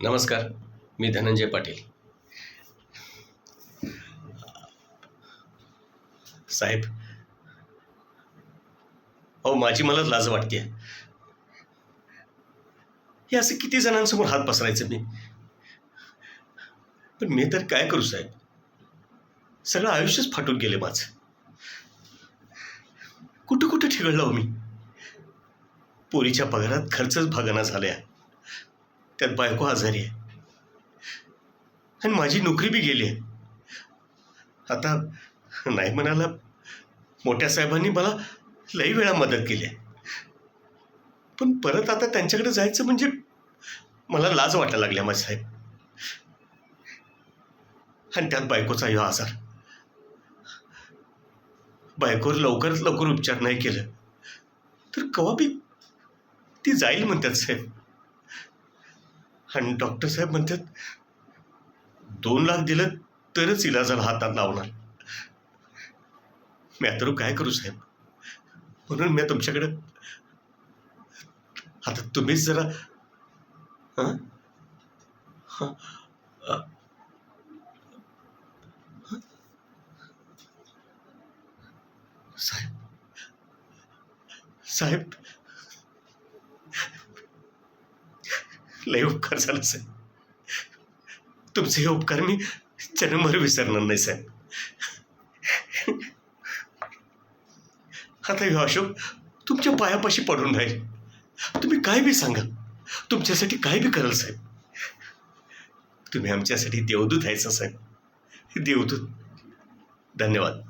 नमस्कार, मी धनंजय पाटील. साहेब, अहो माझी मला लाज वाटते. हे असं किती जणांसमोर हात पसरायचं मी? पण मी तर काय करू साहेब? सगळं आयुष्यच फाटून गेले माझं. कुठं कुठं ठेवलं मी? पोरीच्या पगारात खर्चच भागना झाल्या, त्यात बायको आजारी आहे आणि माझी नोकरी बी गेली आहे. आता नाही म्हणाला, मोठ्या साहेबांनी मला लई वेळा मदत केली आहे, पण परत आता त्यांच्याकडे जायचं म्हणजे मला लाज वाटायला लागल्या माझ्या साहेब. आणि त्यात बायकोचा ह्यो आजार. बायकोवर लवकरात लवकर उपचार नाही केलं तर कवा बी ती जाईल म्हणतात साहेब. आणि डॉक्टर साहेब म्हणतात 2 लाख दिलं तरच इलाजाला हातात लावणार. मी आता काय करू साहेब? म्हणून मी तुमच्याकडे, आता तुम्हीच जरा हं? हं? साहेब, साहेब, लय उपकार झाला साहेब. तुमचे हे उपकार मी जन्मभर विसरणार नाही साहेब. आता ह्यो अशोक तुमच्या पायापाशी पडून राहील. तुम्ही काय बी सांगा, तुमच्यासाठी काय बी कराल साहेब. तुम्ही आमच्यासाठी देवदूत आहेसा साहेब, देवदूत. धन्यवाद.